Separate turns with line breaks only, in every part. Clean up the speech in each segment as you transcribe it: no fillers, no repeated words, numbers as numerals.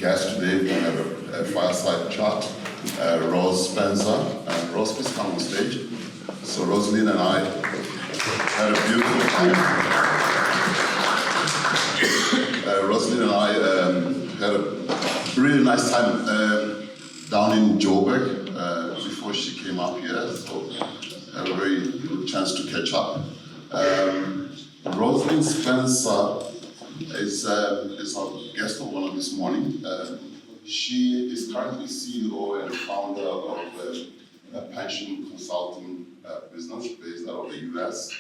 guest today. We have a fireside chat. Roselyn Spencer. Rose, please come on stage. So Roselyn and I had a beautiful time. Roselyn and I had a really nice time down in Joburg before she came up here. So had a very good chance to catch up. Roselyn Spencer is our guest of honor this morning. She is currently CEO and founder of a pension consulting business based out of the US.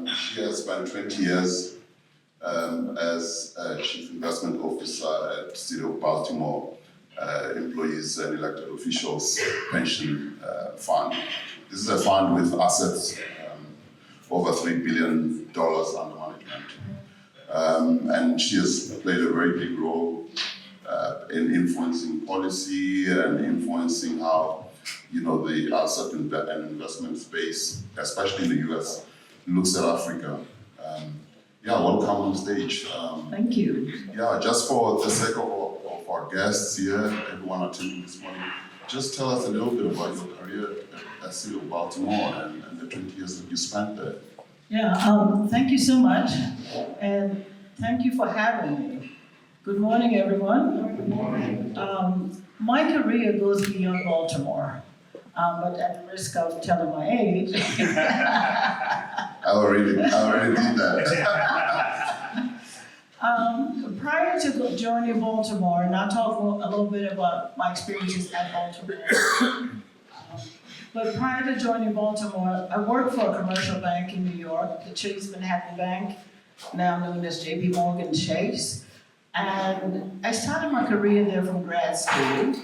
She has spent 20 years as Chief Investment Officer at City of Baltimore Employees and Elected Officials Pension Fund. This is a fund with assets over $3 billion under management. And she has played a very big role in influencing policy and influencing how, the asset and investment space, especially in the US, looks at Africa. Welcome on stage.
Thank you.
Just for the sake of our guests here, everyone attending this morning, just tell us a little bit about your career at City of Baltimore and the 20 years that you spent there.
Thank you so much, and thank you for having me. Good morning, everyone.
Good morning.
My career goes beyond Baltimore, but at the risk of telling my age.
I already did that.
Prior to joining Baltimore, and I'll talk a little bit about my experiences at Baltimore. But prior to joining Baltimore, I worked for a commercial bank in New York, the Chase Manhattan Bank, now known as J.P. Morgan Chase. And I started my career there from grad school,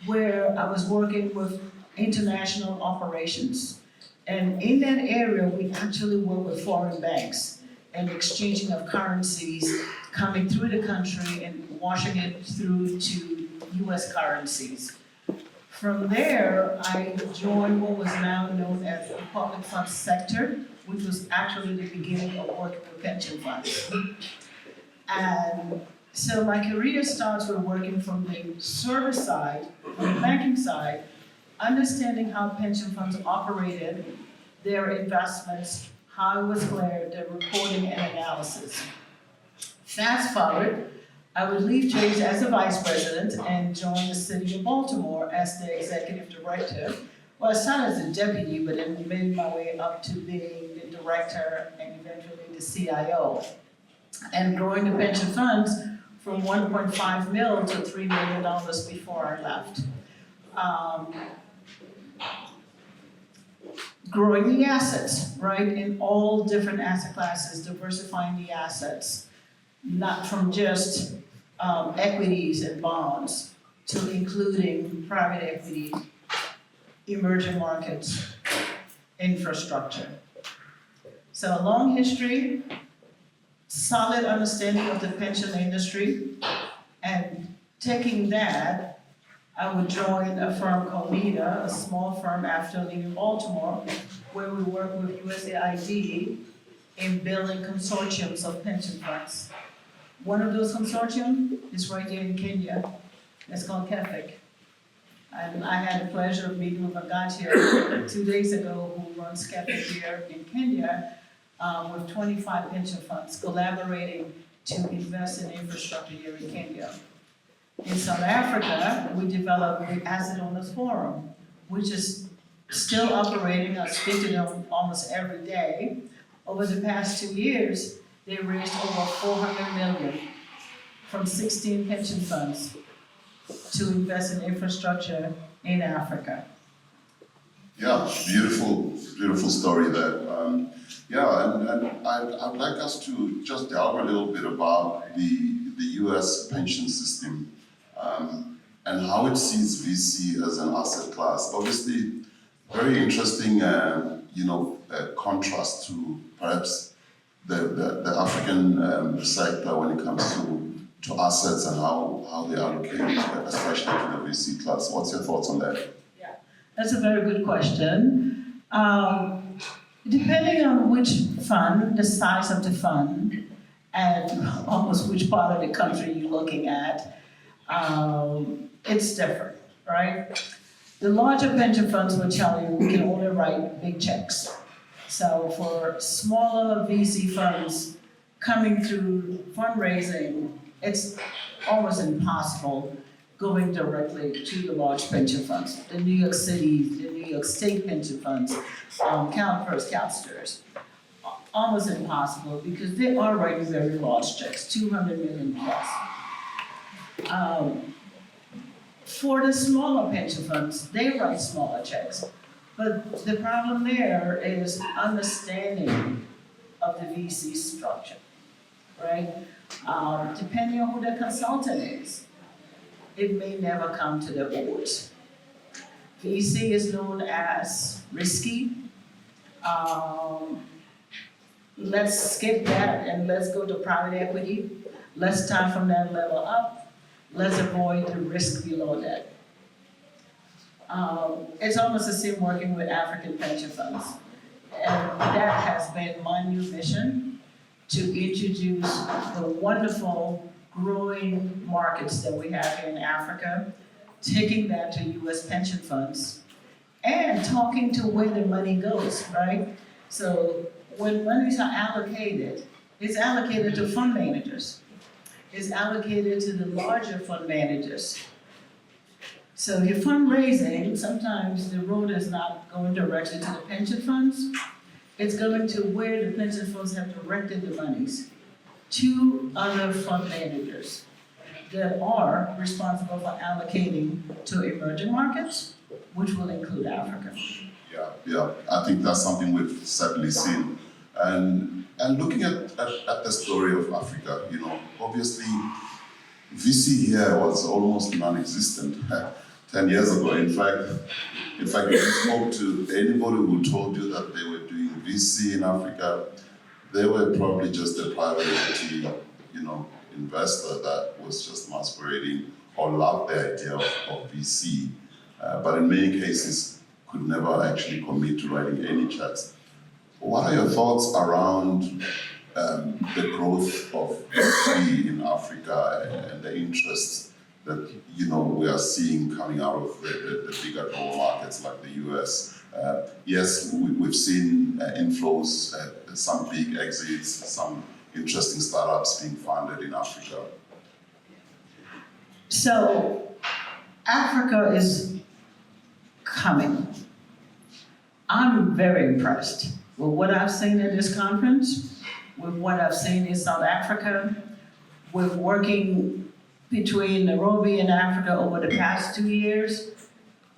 where I was working with international operations. And in that area, we actually work with foreign banks and exchanging of currencies coming through the country and washing it through to US currencies. From there, I joined what was now known as the public funds sector, which was actually the beginning of working with pension funds. And so my career starts with working from the service side, from the banking side, understanding how pension funds operated, their investments, how it was cleared, their reporting and analysis. Fast forward, I would leave Chase as a vice president and join the City of Baltimore as the executive director. Well, I started as a deputy, but then made my way up to being the director and eventually the CIO. And growing the pension funds from 1.5 mil to $3 million before I left. Growing the assets, right, in all different asset classes, diversifying the assets, not from just equities and bonds to including private equity, emerging markets, infrastructure. So a long history, solid understanding of the pension industry, and taking that, I would join a firm called NIDA, a small firm after leaving Baltimore, where we work with USAID in building consortiums of pension funds. One of those consortiums is right here in Kenya. It's called KEFIC. And I had the pleasure of meeting with Agatia 2 days ago, who runs KEFIC here in Kenya, with 25 pension funds collaborating to invest in infrastructure here in Kenya. In South Africa, we developed the Asset Owners Forum, which is still operating. I speak to them almost every day. Over the past 2 years, they raised over $400 million from 16 pension funds to invest in infrastructure in Africa. Beautiful story there. And I'd like us to just delve a little bit about the US pension system and how it sees VC as an asset class. Obviously, very interesting, contrast to perhaps the African sector when it comes to assets and how they allocate, especially to the VC class. What's your thoughts on that? Yeah, that's a very good question. Depending on which fund, the size of the fund, and almost which part of the country you're looking at, It's different, right? The larger pension funds will tell you we can only write big checks. So for smaller VC funds coming through fundraising, it's almost impossible going directly to the large pension funds, the New York City, the New York State pension funds, CalPERS, CalSTRS. Almost impossible because they are writing very large checks, 200 million plus. For the smaller pension funds, they write smaller checks. But the problem there is understanding of the VC structure, right? Depending on who the consultant is, it may never come to the boards. VC is known as risky. Let's skip that and let's go to private equity. Let's start from that level up. Let's avoid the risk below that. It's almost the same working with African pension funds. And that has been my new mission, to introduce the wonderful growing markets that we have here in Africa, taking that to US pension funds, and talking to where the money goes, right? So when monies are allocated, it's allocated to fund managers. It's allocated to the larger fund managers. So your fundraising, sometimes the road is not going directly to the pension funds. It's going to where the pension funds have directed the monies, to other fund managers that are responsible for allocating to emerging markets, which will include Africa.
Yeah, I think that's something we've certainly seen. And looking at the story of Africa, you know, obviously VC here was almost non-existent 10 years ago. In fact, if you spoke to anybody who told you that they were doing VC in Africa, they were probably just a private equity, you know, investor that was just masquerading or loved the idea of VC, but in many cases could never actually commit to writing any checks. What are your thoughts around the growth of VC in Africa and the interest that, you know, we are seeing coming out of the bigger global markets like the US? Yes, we've seen inflows, some big exits, some interesting startups being founded in Africa.
So Africa is coming. I'm very impressed with what I've seen at this conference, with what I've seen in South Africa, with working between Nairobi and Africa over the past 2 years.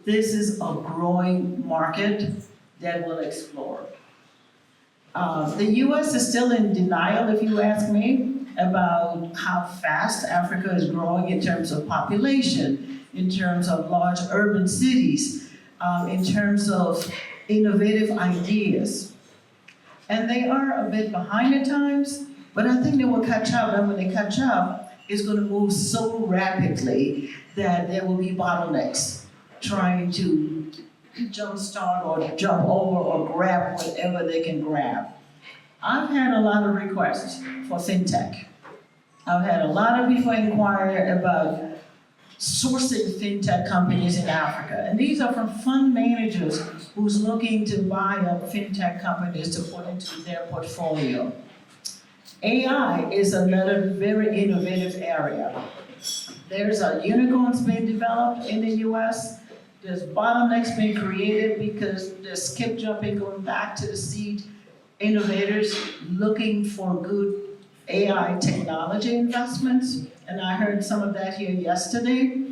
This is a growing market that will explore. The US is still in denial, if you ask me, about how fast Africa is growing in terms of population, in terms of large urban cities, in terms of innovative ideas. And they are a bit behind at times, but I think they will catch up, and when they catch up, it's going to move so rapidly that there will be bottlenecks trying to jumpstart or jump over or grab whatever they can grab. I've had a lot of requests for fintech. I've had a lot of people inquire about sourcing fintech companies in Africa. And these are from fund managers who's looking to buy up fintech companies to put into their portfolio. AI is another very innovative area. There's a unicorns being developed in the US. There's bottlenecks being created because there's skip jumping going back to the seed innovators looking for good AI technology investments. And I heard some of that here yesterday.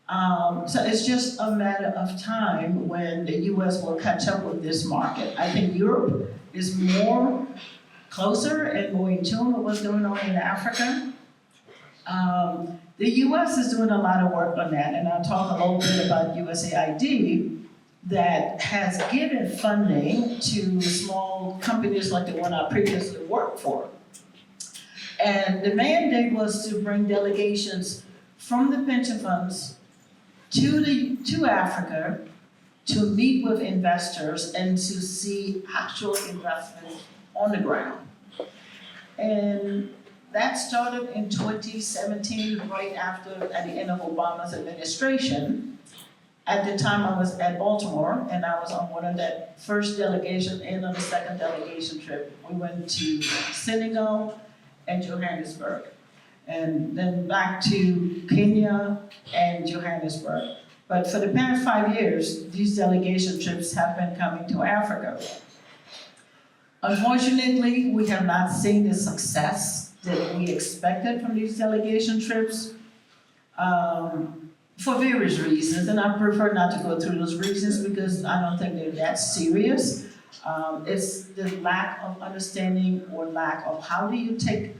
So it's just a matter of time when the US will catch up with this market. I think Europe is more closer and more in tune with what's going on in Africa. The US is doing a lot of work on that, and I'll talk a little bit about USAID that has given funding to small companies like the one I previously worked for. And the mandate was to bring delegations from the pension funds to Africa to meet with investors and to see actual investment on the ground. And That started in 2017, right after, at the end of Obama's administration. At the time, I was at Baltimore, and I was on one of that first delegation and on the second delegation trip. We went to Senegal and Johannesburg, and then back to Kenya and Johannesburg. But for the past 5 years, these delegation trips have been coming to Africa. Unfortunately, we have not seen the success that we expected from these delegation trips. For various reasons, and I prefer not to go through those reasons because I don't think they're that serious. It's the lack of understanding or lack of how do you take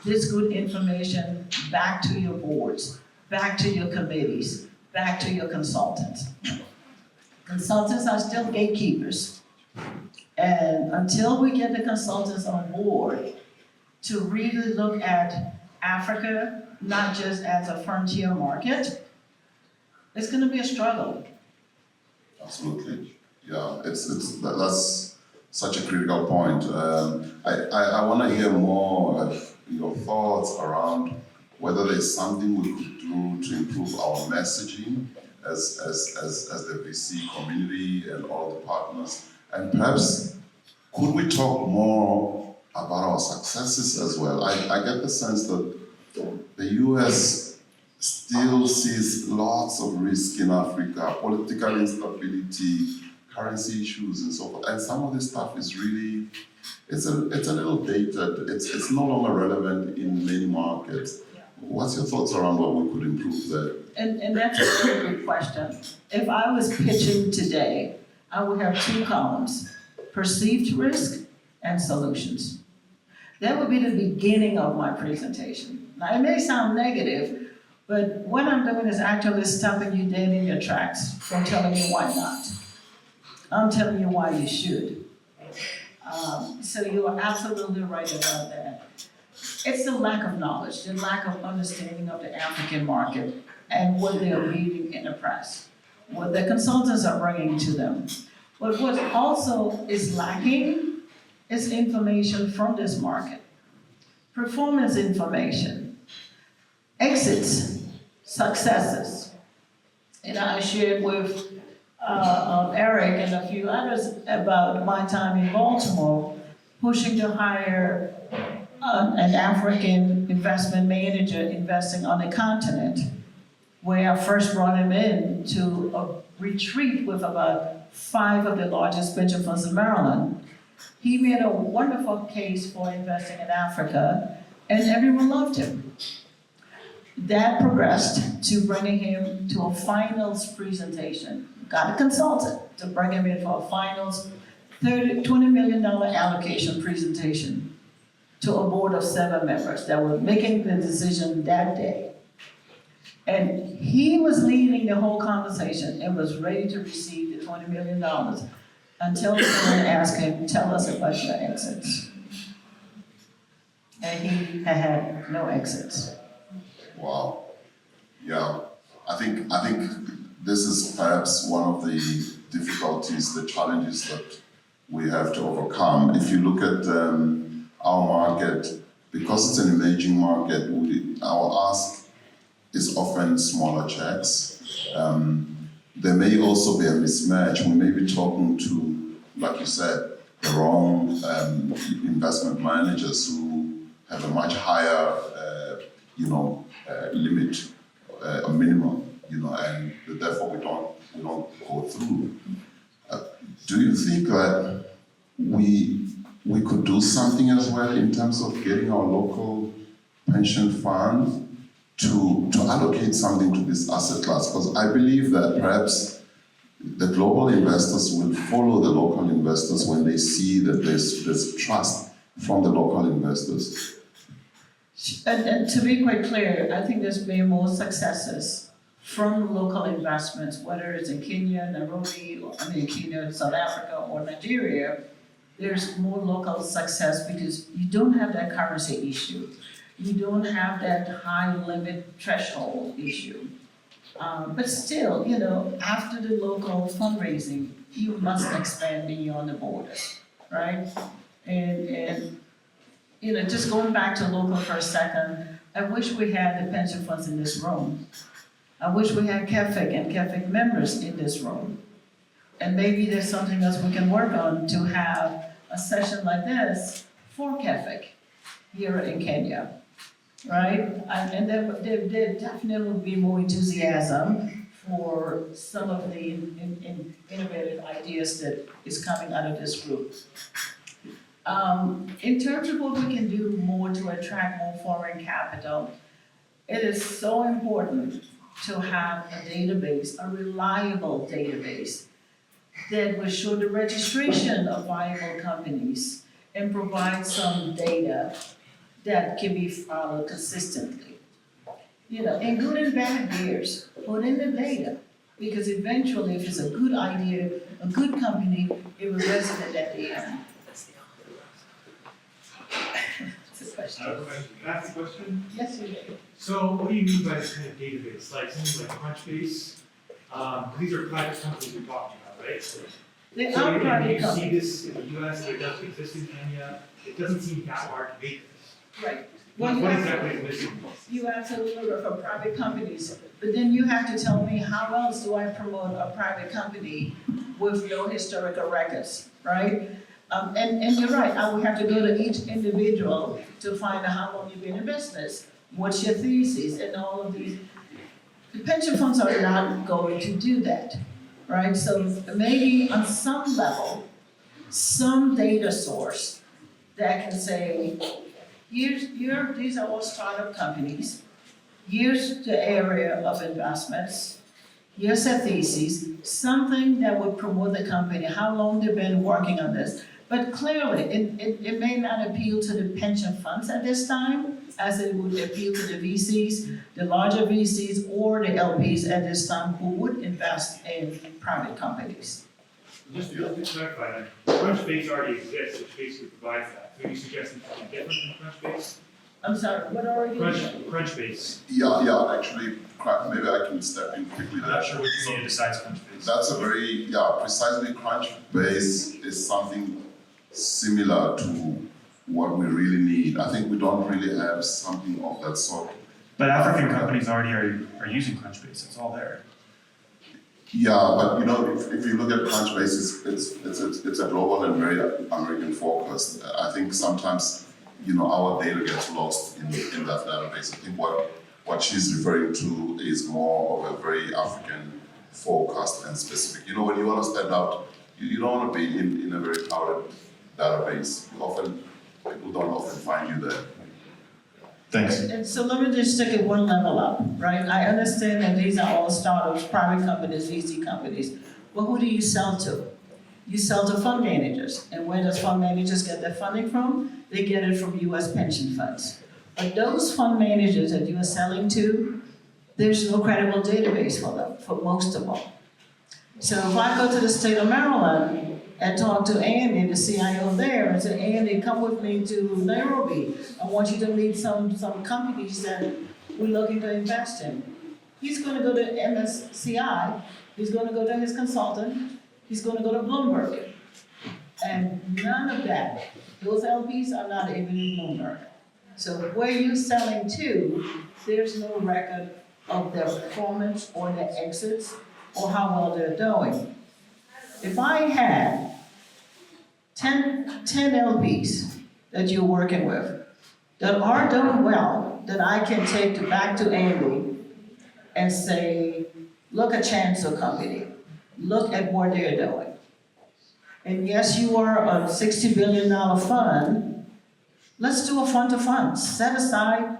this good information back to your boards, back to your committees, back to your consultants. Consultants are still gatekeepers. And until we get the consultants on board to really look at Africa, not just as a frontier market, it's going to be a struggle.
Absolutely, yeah. That's such a critical point. I want to hear more of your thoughts around whether there's something we could do to improve our messaging as the VC community and all the partners, and perhaps could we talk more about our successes as well? I get the sense that the US still sees lots of risk in Africa, political instability, currency issues and so forth. And some of this stuff is really, it's a little dated. It's no longer relevant in many markets. What's your thoughts around what we could improve there?
And that's a very good question. If I was pitching today, I would have 2 columns, perceived risk and solutions. That would be the beginning of my presentation. Now, it may sound negative, but what I'm doing is actually stopping you dead in your tracks from telling you why not. I'm telling you why you should. So you are absolutely right about that. It's the lack of knowledge, the lack of understanding of the African market and what they are reading in the press, what the consultants are bringing to them. But what also is lacking is information from this market. Performance information, exits, successes. And I shared with Eric and a few others about my time in Baltimore, pushing to hire an African investment manager investing on the continent, where I first brought him in to a retreat with about 5 of the largest pension funds in Maryland. He made a wonderful case for investing in Africa, and everyone loved him. That progressed to bringing him to a finals presentation. Got a consultant to bring him in for a finals $20 million allocation presentation to a board of 7 members that were making the decision that day. And he was leading the whole conversation and was ready to receive the $20 million until someone asked him, tell us about your exits. And he had no exits.
Wow. Yeah. I think this is perhaps one of the difficulties, the challenges that we have to overcome. If you look at our market, because it's an emerging market, our ask is often smaller checks. There may also be a mismatch. We may be talking to, like you said, the wrong investment managers who have a much higher, limit, a minimum, and therefore we don't go through. Do you think that we could do something as well in terms of getting our local pension fund to allocate something to this asset class? Because I believe that perhaps the global investors will follow the local investors when they see that there's trust from the local investors.
And to be quite clear, I think there's been more successes from local investments, whether it's in Kenya, Nairobi, Kenya, South Africa, or Nigeria. There's more local success because you don't have that currency issue. You don't have that high limit threshold issue. But still, after the local fundraising, you must expand beyond the borders, right? And just going back to local for a second, I wish we had the pension funds in this room. I wish we had KEFIC and KEFIC members in this room. And maybe there's something else we can work on to have a session like this for KEFIC here in Kenya, right? And there definitely will be more enthusiasm for some of the innovative ideas that is coming out of this group. In terms of what we can do more to attract more foreign capital, it is so important to have a database, a reliable database that will show the registration of viable companies and provide some data that can be followed consistently. In good and bad years, put in the data, because eventually if it's a good idea, a good company, it will resonate at the end. It's a question.
Can I ask a question?
Yes, you may.
So what do you mean by this kind of database? Like something like Crunchbase? These are private companies we're talking about, right?
They
So
are private
you see
companies.
this in the US, it doesn't exist in Kenya, it doesn't seem that hard to make this.
Right. Well,
What exactly is missing?
You absolutely are for private companies, but then you have to tell me how else do I promote a private company with no historical records, right? And you're right, I would have to go to each individual to find out how long you've been in business, what's your thesis, and all of these. The pension funds are not going to do that, right? So maybe on some level, some data source that can say, these are all startup companies. Here's the area of investments. Here's a thesis, something that would promote the company, how long they've been working on this. But clearly, it may not appeal to the pension funds at this time, as it would appeal to the VCs, the larger VCs, or the LPs at this time who would invest in private companies.
Just to clarify, Crunchbase already exists, which basically provides that. So are you suggesting something different than Crunchbase?
I'm sorry, what are you?
Crunchbase.
Yeah, actually, maybe I can step in quickly
I'm
there.
not sure what you mean besides Crunchbase.
That's a very, precisely Crunchbase is something similar to what we really need. I think we don't really have something of that sort.
But African companies already are using Crunchbase, it's all there.
Yeah, but if you look at Crunchbase, it's a global and very American focused. I think sometimes, our data gets lost in that database. I think what she's referring to is more of a very African focused and specific. When you want to stand out, you don't want to be in a very crowded database. People don't often find you there.
Thanks.
And so let me just take it one level up, right? I understand that these are all startups, private companies, VC companies, but who do you sell to? You sell to fund managers, and where does fund managers get their funding from? They get it from US pension funds. But those fund managers that you are selling to, there's no credible database for them, for most of them. So if I go to the state of Maryland and talk to Andy, the CIO there, and say, Andy, come with me to Nairobi. I want you to meet some companies that we're looking to invest in. He's going to go to MSCI, he's going to go to his consultant, he's going to go to Bloomberg. And none of that, those LPs are not even in Bloomberg. So where you're selling to, there's no record of their performance or their exits or how well they're doing. If I had 10 LPs that you're working with that are doing well, that I can take back to Andy and say, look at Chanzo Company, look at what they're doing. And yes, you are a $60 billion fund. Let's do a fund to fund. Set aside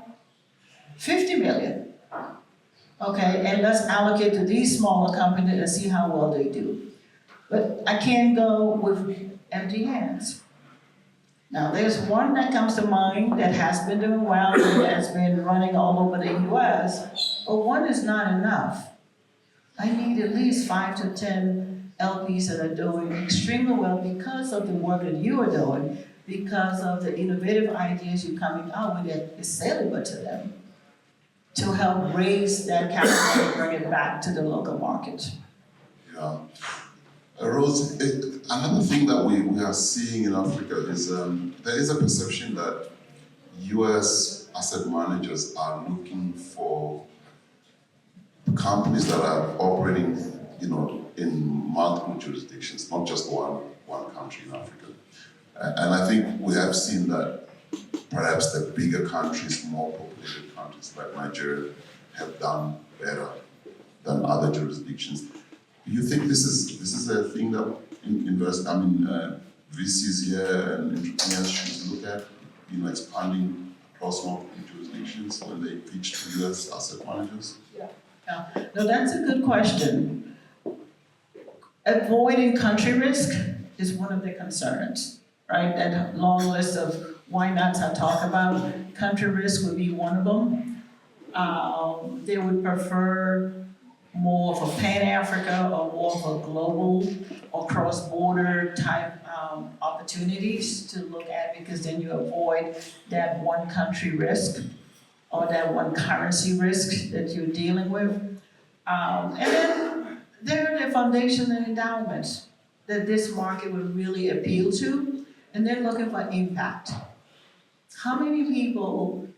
$50 million. Okay, and let's allocate to these smaller companies and see how well they do. But I can't go with empty hands. Now, there's one that comes to mind that has been doing well and has been running all over the US, but one is not enough. I need at least 5 to 10 LPs that are doing extremely well because of the work that you are doing, because of the innovative ideas you're coming out with that is cellular to them, to help raise that capital and bring it back to the local market.
Yeah. Rose, another thing that we are seeing in Africa is there is a perception that US asset managers are looking for companies that are operating, in multiple jurisdictions, not just one country in Africa. And I think we have seen that perhaps the bigger countries, more populated countries like Nigeria, have done better than other jurisdictions. Do you think this is a thing that VCs here and entrepreneurs should look at, expanding across multiple jurisdictions when they pitch to US asset managers?
No, that's a good question. Avoiding country risk is one of the concerns, right? That long list of why nots I talk about, country risk would be one of them. They would prefer more of a pan-Africa or more of a global or cross-border type opportunities to look at, because then you avoid that one country risk or that one currency risk that you're dealing with. And then there are the foundation and endowments that this market would really appeal to, and they're looking for impact. How many people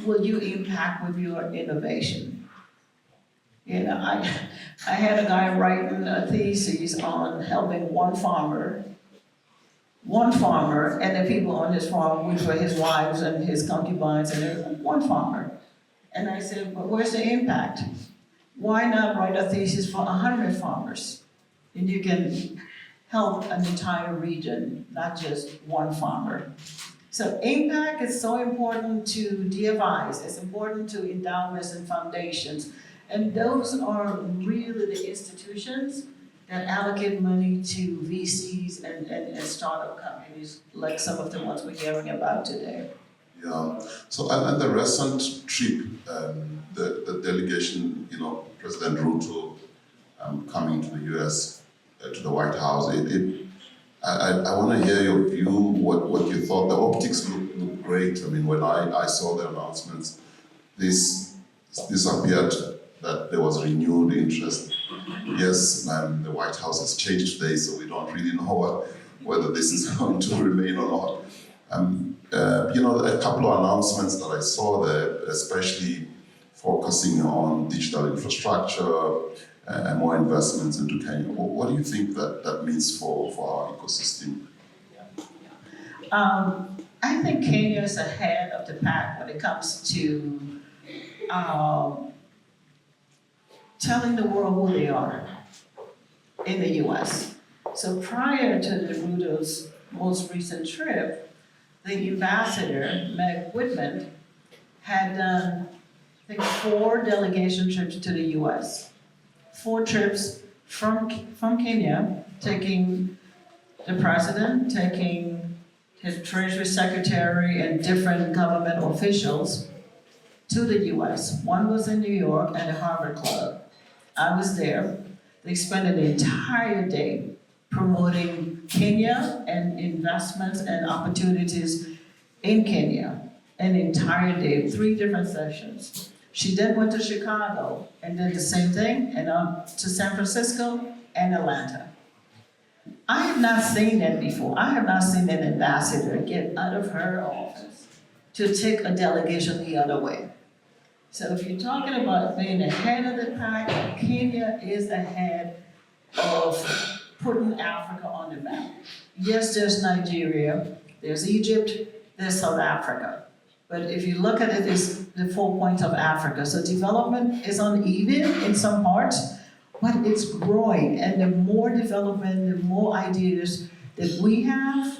will you impact with your innovation? I had a guy writing a thesis on helping one farmer, and the people on his farm, which were his wives and his concubines, and there was one farmer. And I said, but where's the impact? Why not write a thesis for 100 farmers? And you can help an entire region, not just one farmer. So impact is so important to DFIs, it's important to endowments and foundations. And those are really the institutions that allocate money to VCs and startup companies, like some of the ones we're hearing about today.
Yeah. So, and the recent trip, the delegation, President Ruto coming to the US, to the White House, I want to hear your view, what you thought. The optics look great. I mean, when I saw the announcements, this appeared that there was renewed interest. Yes, the White House has changed today, so we don't really know whether this is going to remain or not. A couple of announcements that I saw there, especially focusing on digital infrastructure and more investments into Kenya. What do you think that means for our ecosystem?
I think Kenya is ahead of the pack when it comes to telling the world who they are in the US. So prior to the Ruto's most recent trip, the ambassador, Meg Whitman, had done, I think, 4 delegation trips to the US. 4 trips from Kenya, taking the president, taking his treasury secretary and different government officials to the US. One was in New York at the Harvard Club. I was there. They spent an entire day promoting Kenya and investments and opportunities in Kenya. An entire day, 3 different sessions. She then went to Chicago and did the same thing, and to San Francisco and Atlanta. I have not seen that before. I have not seen an ambassador get out of her office to take a delegation the other way. So if you're talking about being ahead of the pack, Kenya is ahead of putting Africa on the map. Yes, there's Nigeria, there's Egypt, there's South Africa. But if you look at it, it's the 4 points of Africa. So development is uneven in some parts, but it's growing. And the more development, the more ideas that we have,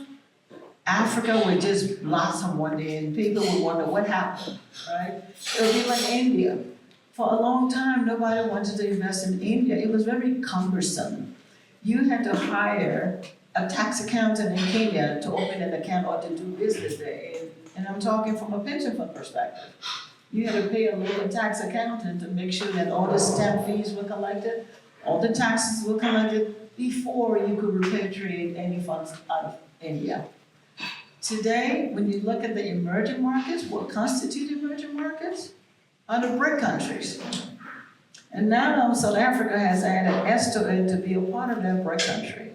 Africa would just blossom one day and people would wonder what happened, right? It would be like India. For a long time, nobody wanted to invest in India. It was very cumbersome. You had to hire a tax accountant in Kenya to open an account or to do business there. And I'm talking from a pension fund perspective. You had to pay a local tax accountant to make sure that all the stamp fees were collected, all the taxes were collected before you could repatriate any funds out of India. Today, when you look at the emerging markets, what constitute emerging markets are the BRIC countries. And now South Africa has added S to it to be a part of that BRIC country.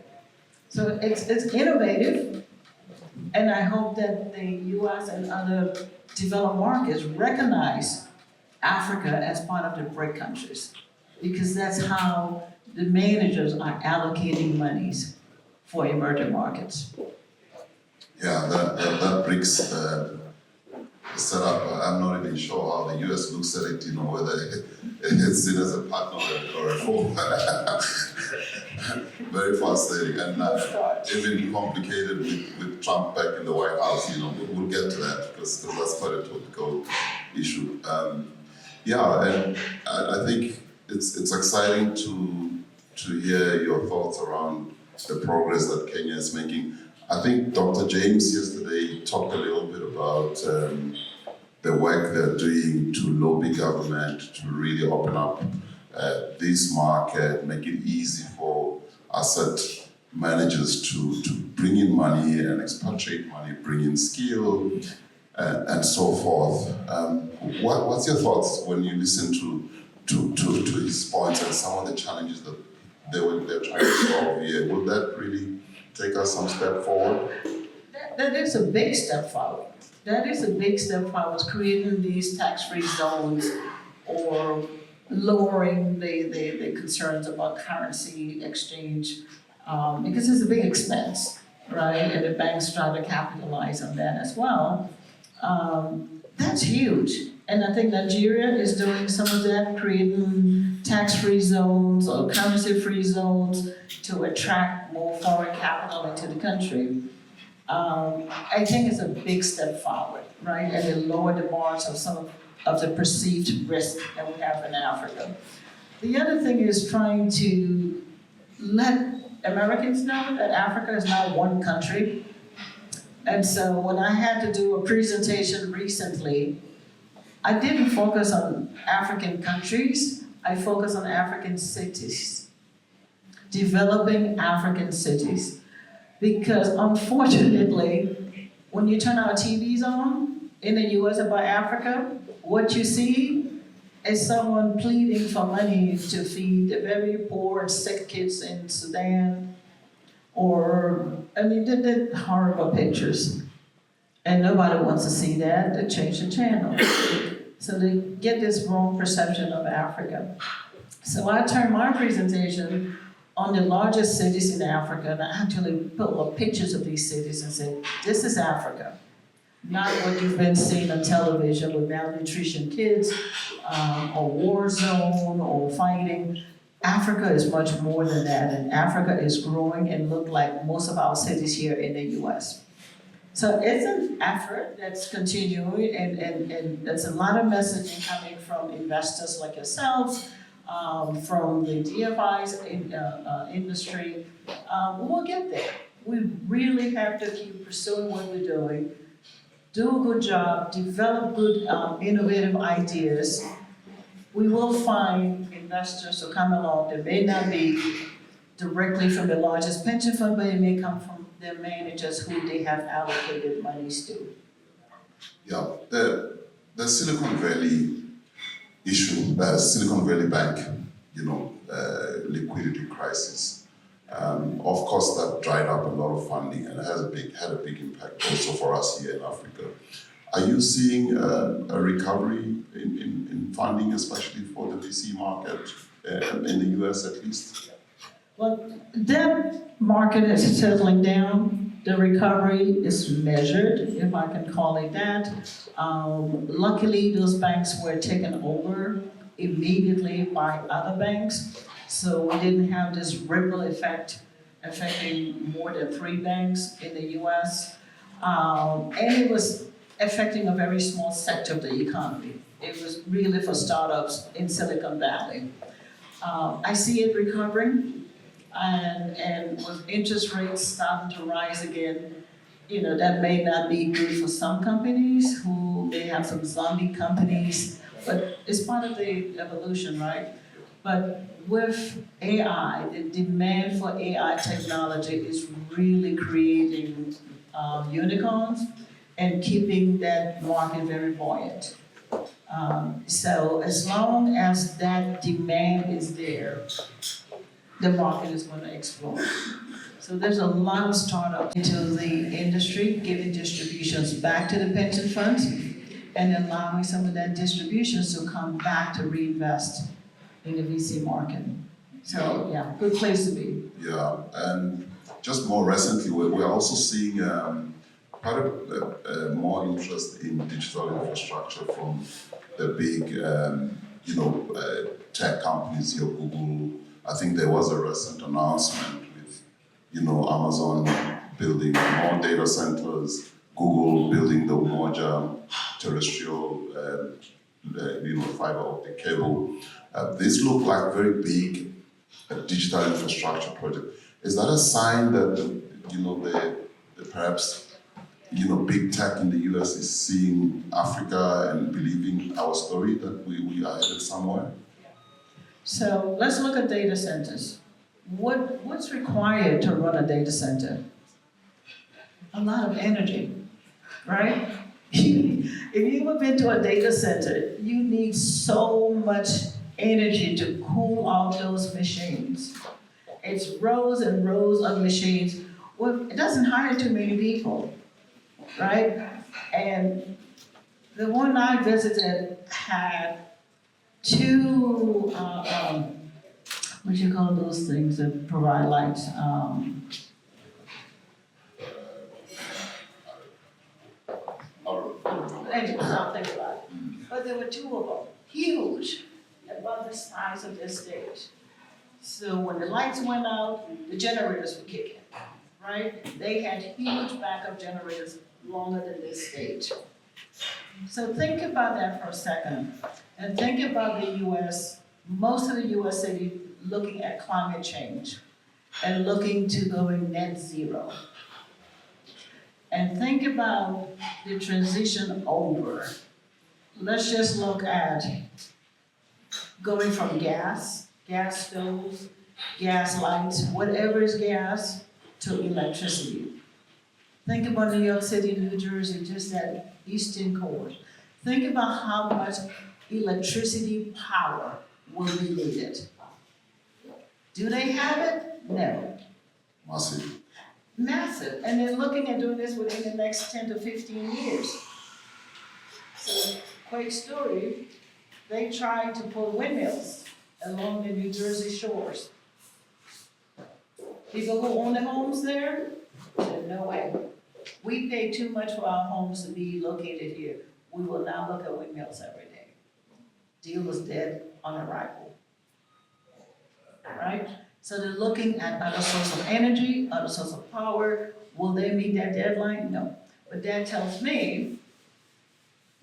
So it's innovative, And I hope that the US and other developed markets recognize Africa as part of the BRIC countries, because that's how the managers are allocating monies for emerging markets.
Yeah, that BRICS set up, I'm not even sure how the US looks at it, whether it's seen as a partner or a foe. Very fascinating, and even complicated with Trump back in the White House, we'll get to that because that's quite a topical issue. And I think it's exciting to hear your thoughts around the progress that Kenya is making. I think Dr. James yesterday talked a little bit about the work they're doing to lobby government to really open up this market, make it easy for asset managers to bring in money and expatriate money, bring in skill, and so forth. What's your thoughts when you listen to his points and some of the challenges that they're trying to solve here? Will that really take us some step forward?
That is a big step forward. That is a big step forward, creating these tax-free zones or lowering the concerns about currency exchange, because it's a big expense, right? And the banks try to capitalize on that as well. That's huge. And I think Nigeria is doing some of that, creating tax-free zones or currency-free zones to attract more foreign capital into the country. I think it's a big step forward, right? And it lowered the bars of some of the perceived risk that we have in Africa. The other thing is trying to let Americans know that Africa is not one country. And so when I had to do a presentation recently, I didn't focus on African countries, I focused on African cities, developing African cities. Because unfortunately, when you turn our TVs on in the US about Africa, what you see is someone pleading for money to feed the very poor and sick kids in Sudan, they're horrible pictures. And nobody wants to see that, they change the channel. So they get this wrong perception of Africa. So I turned my presentation on the largest cities in Africa, and I actually put up pictures of these cities and said, this is Africa. Not what you've been seeing on television with malnutrition kids, or war zone, or fighting. Africa is much more than that, and Africa is growing and look like most of our cities here in the US. So it's an effort that's continuing, and there's a lot of messaging coming from investors like yourselves, from the DFI's industry. We'll get there. We really have to keep pursuing what we're doing, do a good job, develop good innovative ideas. We will find investors who come along that may not be directly from the largest pension fund, but it may come from their managers who they have allocated monies to.
Yeah, the Silicon Valley issue, Silicon Valley Bank, liquidity crisis. Of course, that dried up a lot of funding and had a big impact also for us here in Africa. Are you seeing a recovery in funding, especially for the VC market in the US at least?
Well, that market is settling down. The recovery is measured, if I can call it that. Luckily, those banks were taken over immediately by other banks, so we didn't have this ripple effect affecting more than 3 banks in the US. And it was affecting a very small sector of the economy. It was really for startups in Silicon Valley. I see it recovering, and with interest rates starting to rise again, that may not be good for some companies who they have some zombie companies, but it's part of the evolution, right? But with AI, the demand for AI technology is really creating unicorns and keeping that market very buoyant. So as long as that demand is there, the market is going to explode. So there's a lot of startups into the industry, giving distributions back to the pension funds and allowing some of that distributions to come back to reinvest in the VC market. So, yeah, good place to be.
Yeah, and just more recently, we're also seeing quite a more interest in digital infrastructure from the big, tech companies here, Google. I think there was a recent announcement with, Amazon building more data centers, Google building the larger terrestrial, fiber optic cable. These look like very big digital infrastructure project. Is that a sign that perhaps big tech in the US is seeing Africa and believing our story that we are headed somewhere?
So let's look at data centers. What's required to run a data center? A lot of energy, right? If you've ever been to a data center, you need so much energy to cool off those machines. It's rows and rows of machines. Well, it doesn't hire too many people, right? And the one I visited had two, what do you call those things that provide light? Anyway, I'll think about it. But there were two of them, huge, about the size of this stage. So when the lights went out, the generators would kick in, right? They had huge backup generators longer than this stage. So think about that for a second, and think about the US, most of the US cities looking at climate change and looking to going net zero. And think about the transition over. Let's just look at going from gas stoves, gas lights, whatever is gas, to electricity. Think about New York City, New Jersey, just that eastern core. Think about how much electricity power will be needed. Do they have it? No.
Massive.
Massive, and they're looking at doing this within the next 10 to 15 years. So, quick story, they tried to put windmills along the New Jersey shores. People who own the homes there said, no way. We pay too much for our homes to be located here. We will now look at windmills every day. Deal was dead on arrival. Right? So they're looking at other source of energy, other source of power. Will they meet that deadline? No. But that tells me,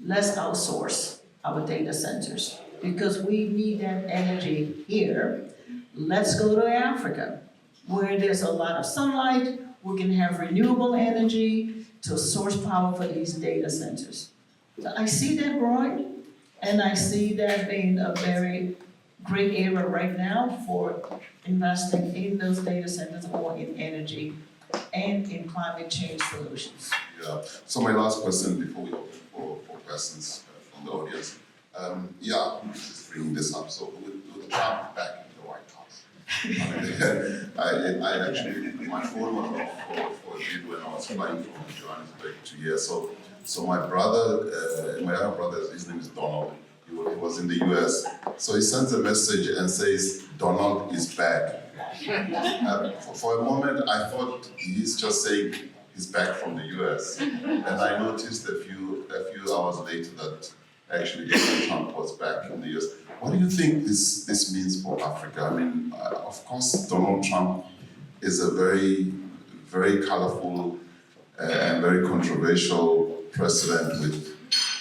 let's outsource our data centers because we need that energy here. Let's go to Africa, where there's a lot of sunlight. We can have renewable energy to source power for these data centers. So I see that growing, and I see that being a very great era right now for investing in those data centers or in energy and in climate change solutions.
Yeah. So my last question before we open for questions from the audience. Just bringing this up. So with Trump back in the White House, I actually, my phone went off for a bit when I was flying from Johannesburg to here. So my brother, my other brother, his name is Donald. He was in the US. So he sends a message and says, Donald is back. For a moment, I thought he's just saying he's back from the US. And I noticed a few hours later that actually Donald Trump was back in the US. What do you think this means for Africa? I mean, of course, Donald Trump is a very, very colorful and very controversial president with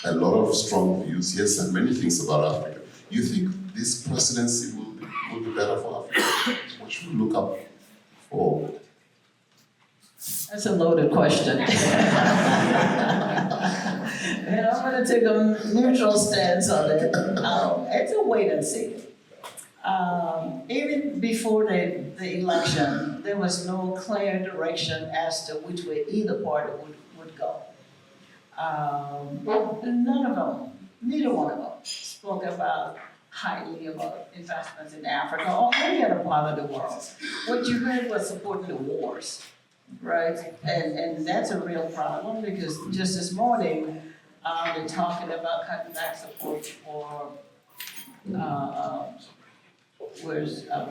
a lot of strong views. He has said many things about Africa. You think this presidency will be better for Africa? What should we look up for?
That's a loaded question. And I'm going to take a neutral stance on it. It's a wait and see. Even before the election, there was no clear direction as to which way either party would go. None of them, neither one of them, spoke about highly about investments in Africa or any other part of the world. What you heard was supporting the wars, right? And that's a real problem because just this morning, they're talking about cutting back support for,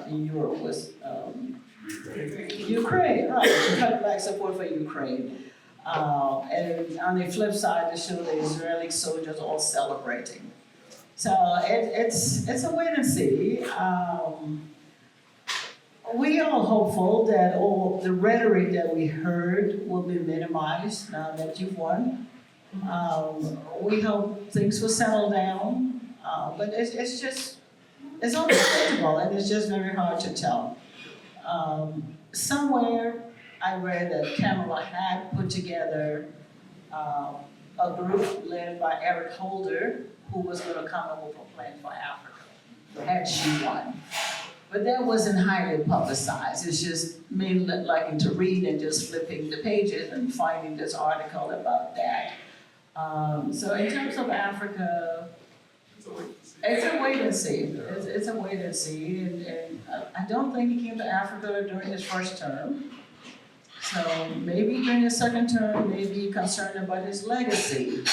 in Europe was, Ukraine, right, cutting back support for Ukraine. And on the flip side, they show the Israeli soldiers all celebrating. So it's a wait and see. We are hopeful that all the rhetoric that we heard will be minimized now that you've won. We hope things will settle down, but it's unpredictable and it's just very hard to tell. Somewhere I read that Kamala had put together a group led by Eric Holder who was going to come up with a plan for Africa, had she won. But that wasn't highly publicized. It's just me liking to read and just flipping the pages and finding this article about that. So in terms of Africa, it's a wait and see. It's a wait and see. And I don't think he came to Africa during his first term. So maybe during his second term, maybe concerned about his legacy.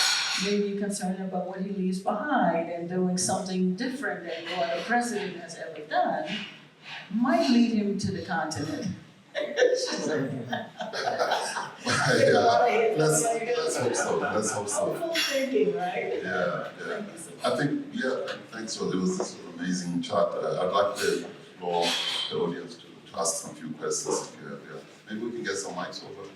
Maybe concerned about what he leaves behind and doing something different than what a president has ever done might lead him to the continent.
Let's hope so. Let's hope so.
Hopeful thinking, right?
Yeah. I think, thanks for this amazing chat. I'd like to explore the audience to ask some few questions if you have. Maybe we can get some mics over.